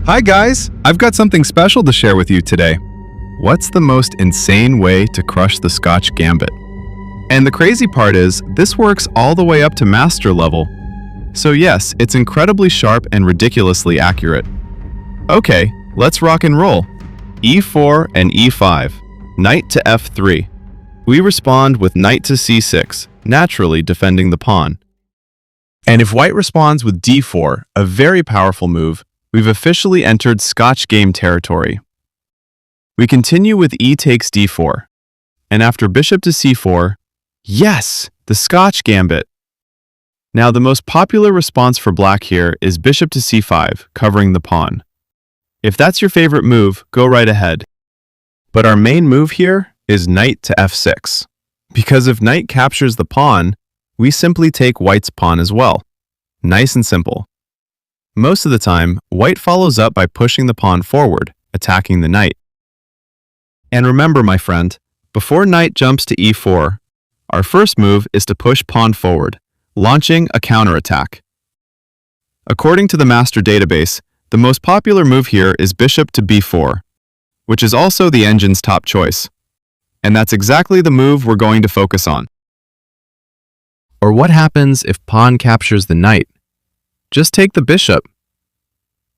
Hi guys, I've got something special to share with you today. What's the most insane way to crush the Scotch Gambit? And the crazy part is, this works all the way up to master level. So yes, it's incredibly sharp and ridiculously accurate. Okay, let's rock and roll. E4 and E5, knight to F3. We respond with knight to C6, naturally defending the pawn. And if white responds with D4, a very powerful move, we've officially entered Scotch game territory. We continue with E takes D4, and after bishop to C4, yes, the Scotch Gambit. Now the most popular response for black here is bishop to C5, covering the pawn. If that's your favorite move, go right ahead. But our main move here is knight to F6. Because if knight captures the pawn, we simply take white's pawn as well. Nice and simple. Most of the time, white follows up by pushing the pawn forward, attacking the knight. And remember, my friend, before knight jumps to E4, our first move is to push pawn forward, launching a counterattack. According to the master database, the most popular move here is bishop to B4, which is also the engine's top choice. And that's exactly the move we're going to focus on. Or what happens if pawn captures the knight? Just take the bishop.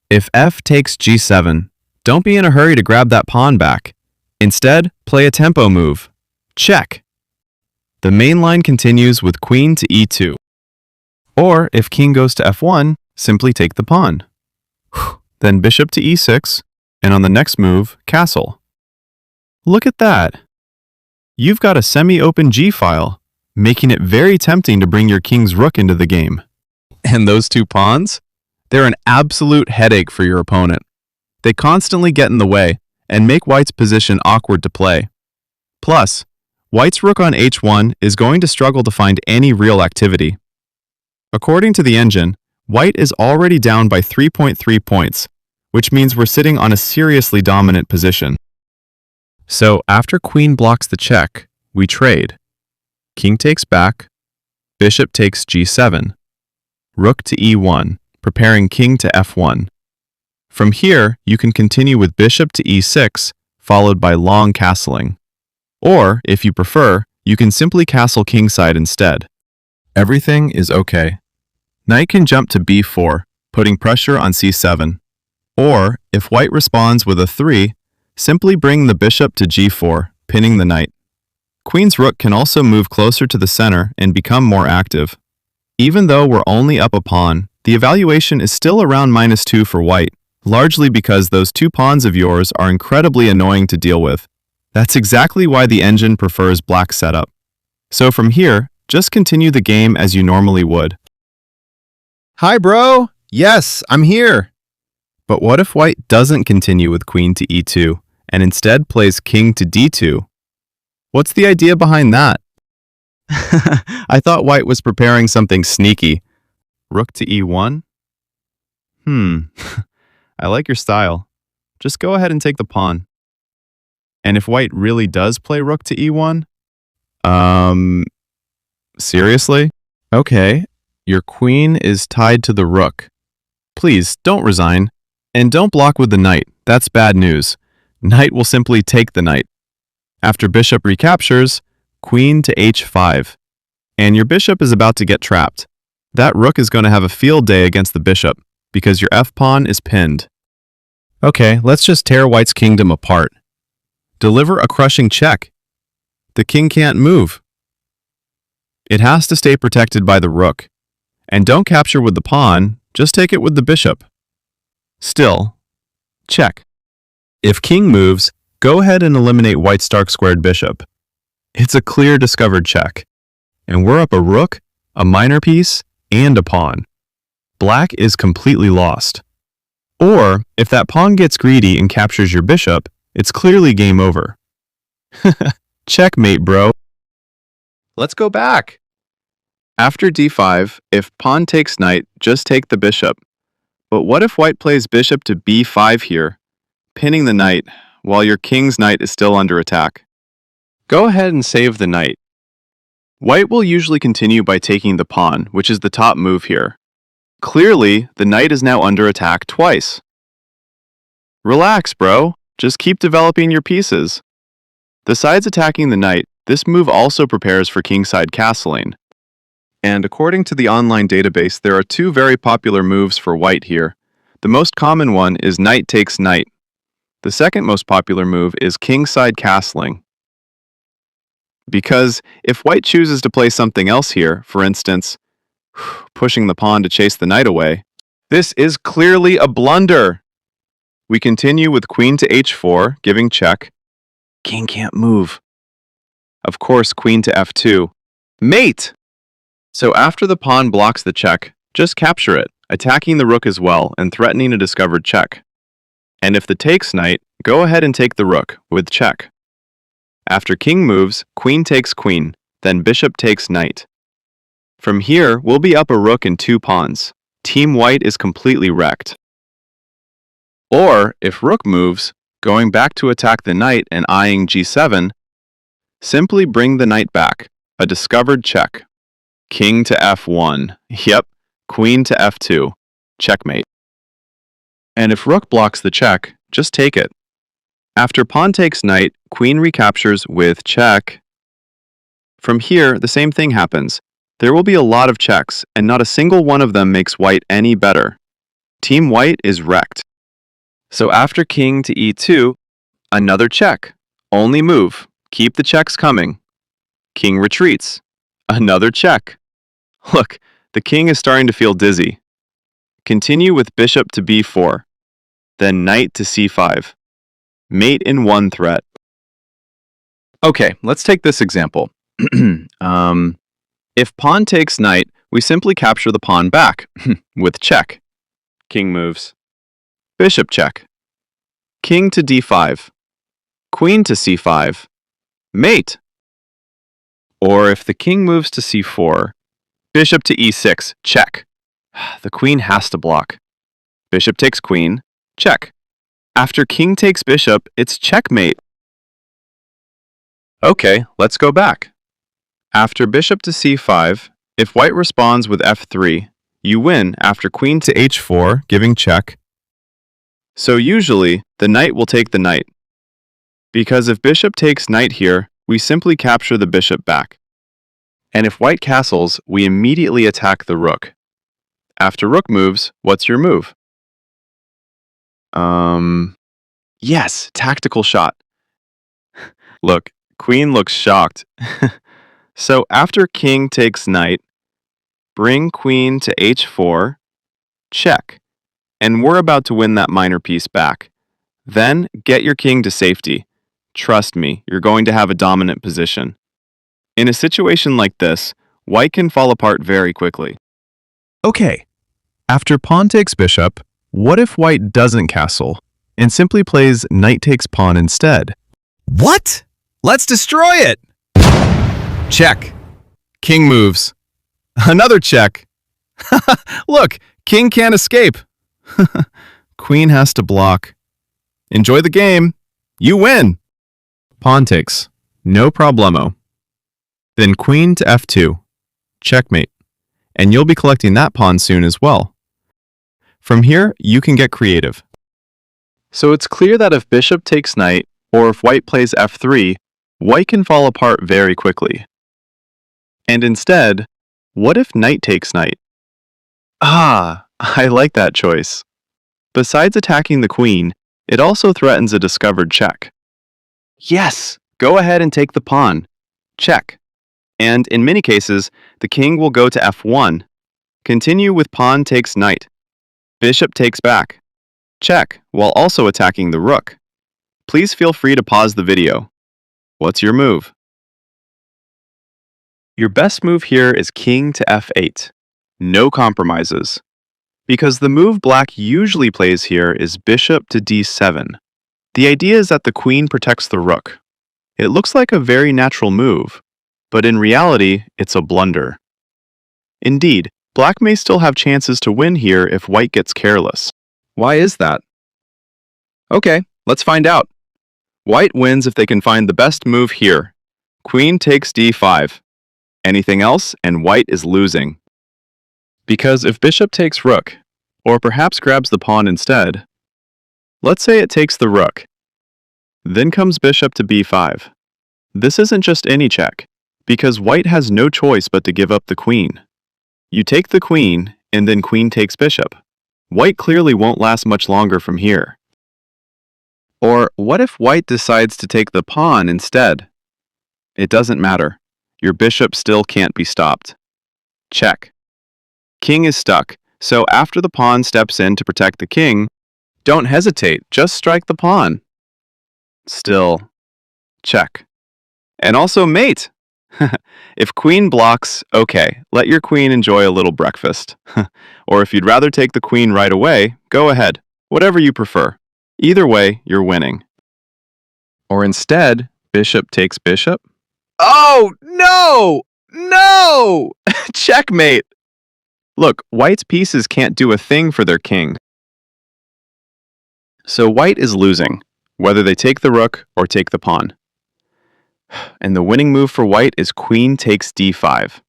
If F takes G7, don't be in a hurry to grab that pawn back. Instead, play a tempo move. Check. The main line continues with queen to E2. Or if king goes to F1, simply take the pawn. Then bishop to E6, and on the next move, castle. Look at that. You've got a semi-open G-file, making it very tempting to bring your king's rook into the game. And those two pawns? They're an absolute headache for your opponent. They constantly get in the way and make white's position awkward to play. Plus, white's rook on H1 is going to struggle to find any real activity. According to the engine, white is already down by 3.3 points, which means we're sitting on a seriously dominant position. So after queen blocks the check, we trade. King takes back, bishop takes G7, rook to E1, preparing king to F1. From here, you can continue with bishop to E6, followed by long castling. Or, if you prefer, you can simply castle kingside instead. Everything is okay. Knight can jump to B4, putting pressure on C7. Or, if white responds with a 3, simply bring the bishop to G4, pinning the knight. Queen's rook can also move closer to the center and become more active. Even though we're only up a pawn, the evaluation is still around -2 for white, largely because those two pawns of yours are incredibly annoying to deal with. That's exactly why the engine prefers black setup. So from here, just continue the game as you normally would. Hi bro! Yes, I'm here! But what if white doesn't continue with queen to E2, and instead plays king to D2? What's the idea behind that? I thought white was preparing something sneaky. Rook to E1? I like your style. Just go ahead and take the pawn. And if white really does play rook to E1? Seriously? Okay, your queen is tied to the rook. Please, don't resign. And don't block with the knight. That's bad news. Knight will simply take the knight. After bishop recaptures, queen to H5. And your bishop is about to get trapped. That rook is going to have a field day against the bishop, because your f-pawn is pinned. Okay, let's just tear white's kingdom apart. Deliver a crushing check. The king can't move. It has to stay protected by the rook. And don't capture with the pawn, just take it with the bishop. Still, check. If king moves, go ahead and eliminate white's dark-squared bishop. It's a clear discovered check. And we're up a rook, a minor piece, and a pawn. Black is completely lost. Or, if that pawn gets greedy and captures your bishop, it's clearly game over. Checkmate, bro. Let's go back. After D5, if pawn takes knight, just take the bishop. But what if white plays bishop to B5 here, pinning the knight, while your king's knight is still under attack? Go ahead and save the knight. White will usually continue by taking the pawn, which is the top move here. Clearly, the knight is now under attack twice. Relax, bro. Just keep developing your pieces. Besides attacking the knight, this move also prepares for kingside castling. And according to the online database, there are two very popular moves for white here. The most common one is knight takes knight. The second most popular move is kingside castling. Because if white chooses to play something else here, for instance, pushing the pawn to chase the knight away, this is clearly a blunder. We continue with queen to h4, giving check. King can't move. Of course, queen to f2. Mate! So after the pawn blocks the check, just capture it, attacking the rook as well and threatening a discovered check. And if the takes knight, go ahead and take the rook with check. After king moves, queen takes queen, then bishop takes knight. From here, we'll be up a rook and 2 pawns. Team white is completely wrecked. Or, if rook moves, going back to attack the knight and eyeing g7, simply bring the knight back, a discovered check. King to f1. Yep, queen to f2. Checkmate. And if rook blocks the check, just take it. After pawn takes knight, queen recaptures with check. From here, the same thing happens. There will be a lot of checks, and not a single one of them makes white any better. Team white is wrecked. So after king to e2, another check. Only move. Keep the checks coming. King retreats. Another check. Look, the king is starting to feel dizzy. Continue with bishop to b4, then knight to c5. Mate in one threat. Okay, let's take this example. If pawn takes knight, we simply capture the pawn back with check. King moves. Bishop check. King to d5. Queen to c5. Mate. Or if the king moves to c4, bishop to e6, check. The queen has to block. Bishop takes queen, check. After king takes bishop, it's checkmate. Okay, let's go back. After bishop to c5, if white responds with f3, you win after queen to h4, giving check. So usually, the knight will take the knight. Because if bishop takes knight here, we simply capture the bishop back. And if white castles, we immediately attack the rook. After rook moves, what's your move? Yes, tactical shot. Look, queen looks shocked. So after king takes knight, bring queen to h4, check. And we're about to win that minor piece back. Then get your king to safety. Trust me, you're going to have a dominant position. In a situation like this, white can fall apart very quickly. Okay, after pawn takes bishop, what if white doesn't castle and simply plays knight takes pawn instead? What? Let's destroy it! Check. King moves. Another check. Look, king can't escape. Queen has to block. Enjoy the game. You win. Pawn takes. No problemo. Then queen to f2. Checkmate. And you'll be collecting that pawn soon as well. From here, you can get creative. So it's clear that if bishop takes knight, or if white plays f3, white can fall apart very quickly. And instead, what if knight takes knight? Ah, I like that choice. Besides attacking the queen, it also threatens a discovered check. Yes, go ahead and take the pawn. Check. And in many cases, the king will go to f1. Continue with pawn takes knight. Bishop takes back. Check, while also attacking the rook. Please feel free to pause the video. What's your move? Your best move here is king to f8. No compromises. Because the move black usually plays here is bishop to d7. The idea is that the queen protects the rook. It looks like a very natural move, but in reality, it's a blunder. Indeed, black may still have chances to win here if white gets careless. Why is that? Okay, let's find out. White wins if they can find the best move here. Queen takes d5. Anything else, and white is losing. Because if bishop takes rook, or perhaps grabs the pawn instead, Let's say it takes the rook. Then comes bishop to b5. This isn't just any check, because white has no choice but to give up the queen. You take the queen, and then queen takes bishop. White clearly won't last much longer from here. Or what if white decides to take the pawn instead? It doesn't matter. Your bishop still can't be stopped. Check. King is stuck, so after the pawn steps in to protect the king, don't hesitate, just strike the pawn. Still, check. And also mate. If queen blocks, okay, let your queen enjoy a little breakfast. Or if you'd rather take the queen right away, go ahead, whatever you prefer. Either way, you're winning. Or instead, bishop takes bishop. Oh, no! No! Checkmate! Look, white's pieces can't do a thing for their king. So white is losing, whether they take the rook or take the pawn. And the winning move for white is queen takes d5.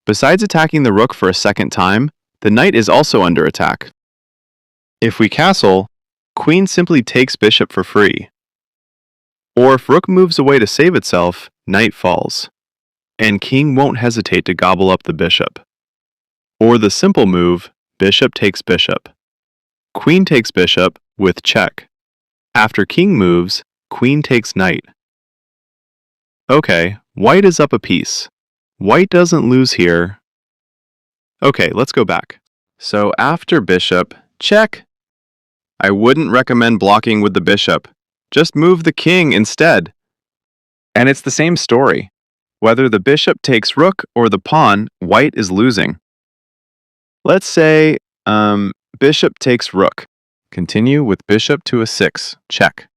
Besides attacking the rook for a second time, the knight is also under attack. If we castle, queen simply takes bishop for free. Or if rook moves away to save itself, knight falls. And king won't hesitate to gobble up the bishop. Or the simple move, bishop takes bishop. Queen takes bishop with check. After king moves, queen takes knight. Okay, white is up a piece. White doesn't lose here. Okay, let's go back. So after bishop, check. I wouldn't recommend blocking with the bishop. Just move the king instead. And it's the same story. Whether the bishop takes rook or the pawn, white is losing. Let's say, bishop takes rook. Continue with bishop to a 6, check.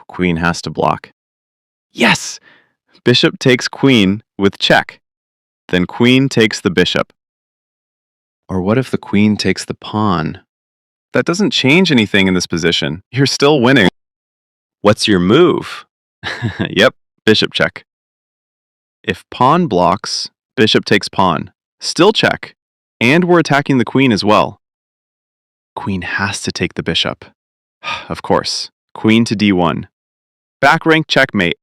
Queen has to block. Yes! Bishop takes queen with check. Then queen takes the bishop. Or what if the queen takes the pawn? That doesn't change anything in this position. You're still winning. What's your move? Yep, bishop check. If pawn blocks, bishop takes pawn. Still check. And we're attacking the queen as well. Queen has to take the bishop. Of course. Queen to d1. Back rank checkmate.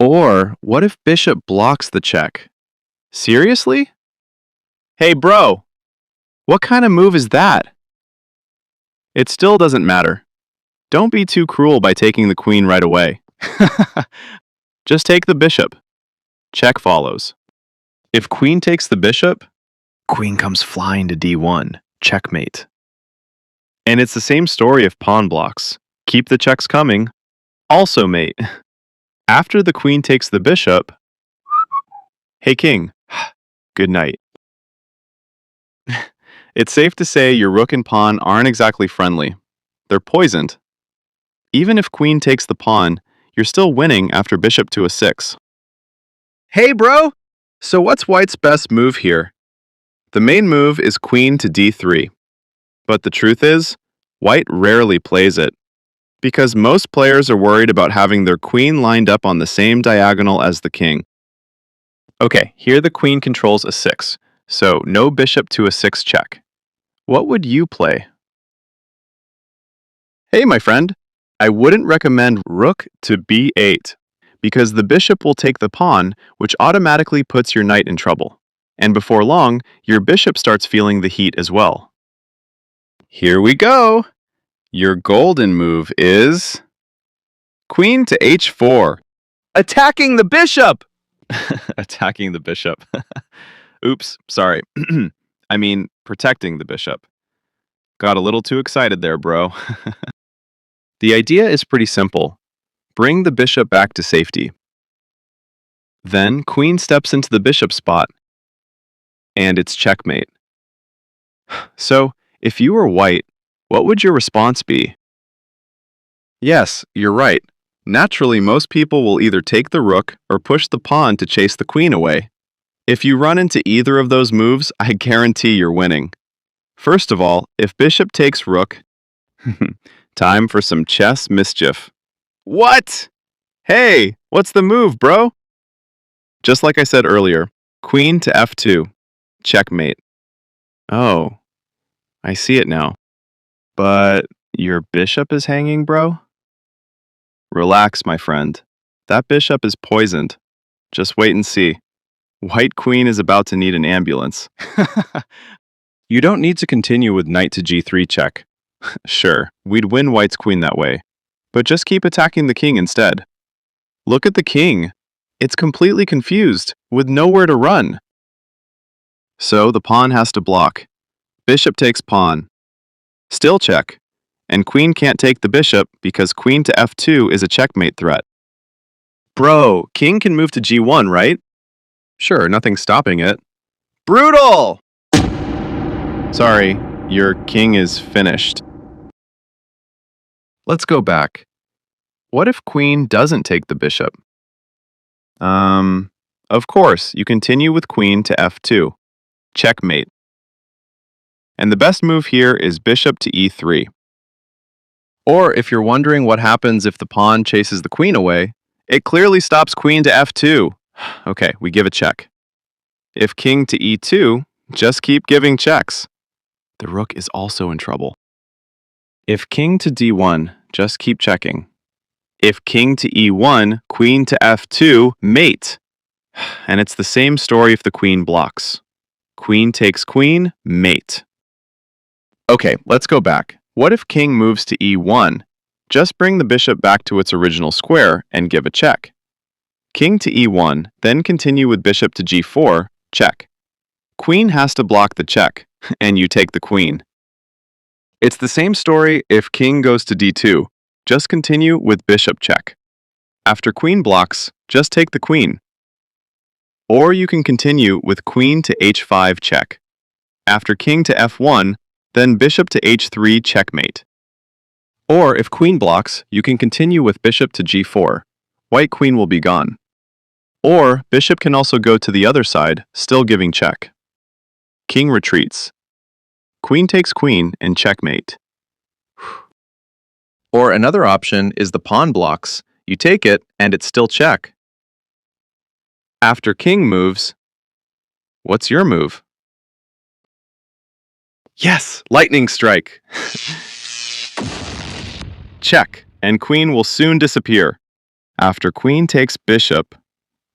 Or what if bishop blocks the check? Seriously? Hey bro, what kind of move is that? It still doesn't matter. Don't be too cruel by taking the queen right away. Just take the bishop. Check follows. If queen takes the bishop, queen comes flying to d1. Checkmate. And it's the same story if pawn blocks. Keep the checks coming. Also mate. After the queen takes the bishop, hey king, good night. It's safe to say your rook and pawn aren't exactly friendly. They're poisoned. Even if queen takes the pawn, you're still winning after bishop to a 6. Hey bro! So what's white's best move here? The main move is queen to d3. But the truth is, white rarely plays it. Because most players are worried about having their queen lined up on the same diagonal as the king. Okay, here the queen controls a 6, so no bishop to a 6 check. What would you play? Hey my friend, I wouldn't recommend rook to b8, because the bishop will take the pawn, which automatically puts your knight in trouble. And before long, your bishop starts feeling the heat as well. Here we go! Your golden move is queen to h4. Attacking the bishop! Attacking the bishop. Oops, sorry. I mean, protecting the bishop. Got a little too excited there, bro. The idea is pretty simple. Bring the bishop back to safety. Then queen steps into the bishop spot, and it's checkmate. So, if you were white, what would your response be? Yes, you're right. Naturally, most people will either take the rook or push the pawn to chase the queen away. If you run into either of those moves, I guarantee you're winning. First of all, if bishop takes rook, time for some chess mischief. What? Hey, what's the move, bro? Just like I said earlier, queen to f2. Checkmate. Oh, I see it now. But Your bishop is hanging, bro? Relax, my friend. That bishop is poisoned. Just wait and see. White queen is about to need an ambulance. You don't need to continue with knight to g3 check. Sure, we'd win white's queen that way. But just keep attacking the king instead. Look at the king. It's completely confused, with nowhere to run. So the pawn has to block. Bishop takes pawn. Still check. And queen can't take the bishop because queen to f2 is a checkmate threat. Bro, king can move to g1, right? Sure, nothing's stopping it. Brutal! Sorry, your king is finished. Let's go back. What if queen doesn't take the bishop? Of course, you continue with queen to f2. Checkmate. And the best move here is bishop to e3. Or if you're wondering what happens if the pawn chases the queen away, it clearly stops queen to f2. Okay, we give a check. If king to e2, just keep giving checks. The rook is also in trouble. If king to d1, just keep checking. If king to e1, queen to f2, mate. And it's the same story if the queen blocks. Queen takes queen, mate. Okay, let's go back. What if king moves to e1? Just bring the bishop back to its original square and give a check. King to e1, then continue with bishop to g4, check. Queen has to block the check, and you take the queen. It's the same story if king goes to d2. Just continue with bishop check. After queen blocks, just take the queen. Or you can continue with queen to h5 check. After king to f1, then bishop to h3 checkmate. Or if queen blocks, you can continue with bishop to g4. White queen will be gone. Or bishop can also go to the other side, still giving check. King retreats. Queen takes queen and checkmate. Or another option is the pawn blocks. You take it and it's still check. After king moves, what's your move? Yes, lightning strike. Check, and queen will soon disappear. After queen takes bishop,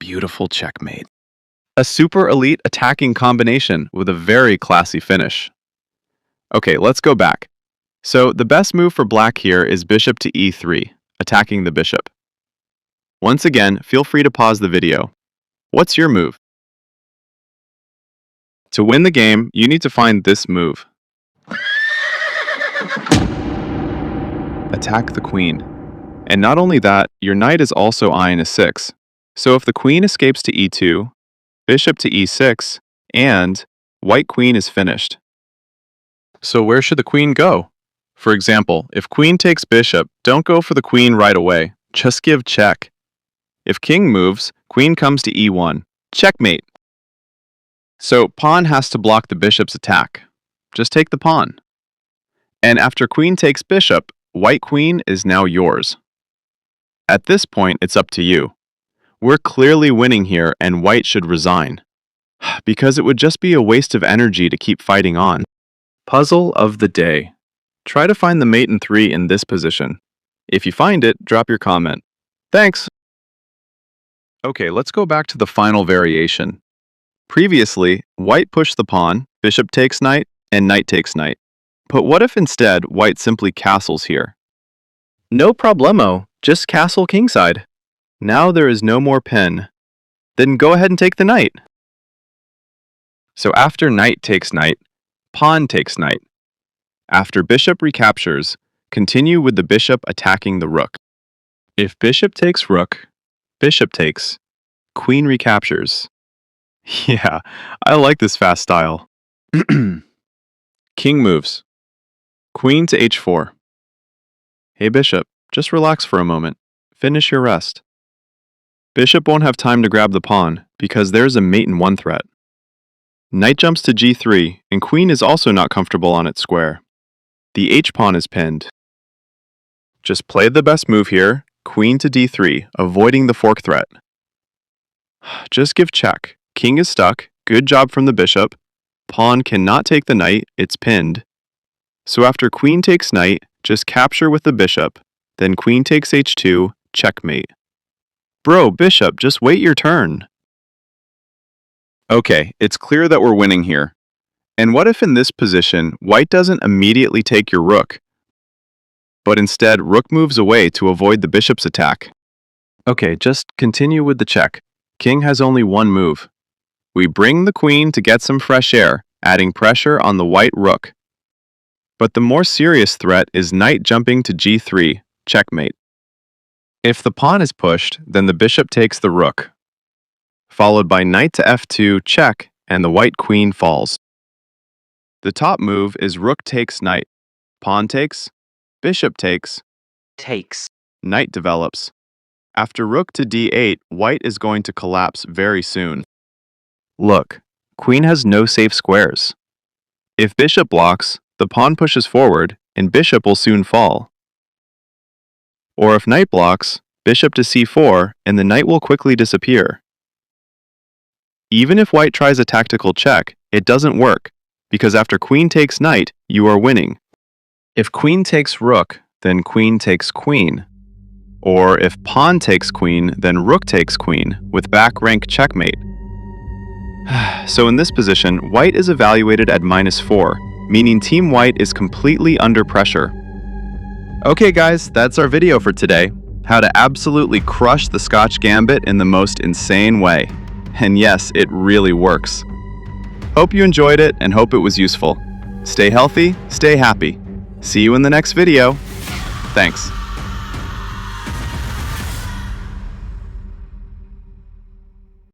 beautiful checkmate. A super elite attacking combination with a very classy finish. Okay, let's go back. So the best move for black here is bishop to e3, attacking the bishop. Once again, feel free to pause the video. What's your move? To win the game, you need to find this move. Attack the queen. And not only that, your knight is also eyeing a 6. So if the queen escapes to e2, bishop to e6, and white queen is finished. So where should the queen go? For example, if queen takes bishop, don't go for the queen right away. Just give check. If king moves, queen comes to e1. Checkmate. So pawn has to block the bishop's attack. Just take the pawn. And after queen takes bishop, white queen is now yours. At this point, it's up to you. We're clearly winning here and white should resign. Because it would just be a waste of energy to keep fighting on. Puzzle of the day. Try to find the mate in 3 in this position. If you find it, drop your comment. Thanks! Okay, let's go back to the final variation. Previously, white pushed the pawn, bishop takes knight, and knight takes knight. But what if instead white simply castles here? No problemo, just castle kingside. Now there is no more pin. Then go ahead and take the knight. So after knight takes knight, pawn takes knight. After bishop recaptures, continue with the bishop attacking the rook. If bishop takes rook, bishop takes, queen recaptures. Yeah, I like this fast style. King moves. Queen to h4. Hey bishop, just relax for a moment. Finish your rest. Bishop won't have time to grab the pawn because there's a mate in 1 threat. Knight jumps to g3 and queen is also not comfortable on its square. The h-pawn is pinned. Just play the best move here, queen to d3, avoiding the fork threat. Just give check. King is stuck. Good job from the bishop. Pawn cannot take the knight. It's pinned. So after queen takes knight, Just capture with the bishop, then queen takes h2, checkmate. Bro, bishop, just wait your turn. Okay, it's clear that we're winning here. And what if in this position, white doesn't immediately take your rook, but instead rook moves away to avoid the bishop's attack? Okay, just continue with the check. King has only one move. We bring the queen to get some fresh air, adding pressure on the white rook. But the more serious threat is knight jumping to g3, checkmate. If the pawn is pushed, then the bishop takes the rook, followed by knight to f2, check, and the white queen falls. The top move is rook takes knight, pawn takes, bishop takes, knight develops. After rook to d8, white is going to collapse very soon. Look, queen has no safe squares. If bishop blocks, the pawn pushes forward, and bishop will soon fall. Or if knight blocks, bishop to c4, and the knight will quickly disappear. Even if white tries a tactical check, it doesn't work, because after queen takes knight, you are winning. If queen takes rook, then queen takes queen. Or if pawn takes queen, then rook takes queen, with back rank checkmate. So in this position, white is evaluated at -4, meaning Team White is completely under pressure. Okay guys, that's our video for today. How to absolutely crush the Scotch Gambit in the most insane way. And yes, it really works. Hope you enjoyed it and hope it was useful. Stay healthy, stay happy. See you in the next video. Thanks.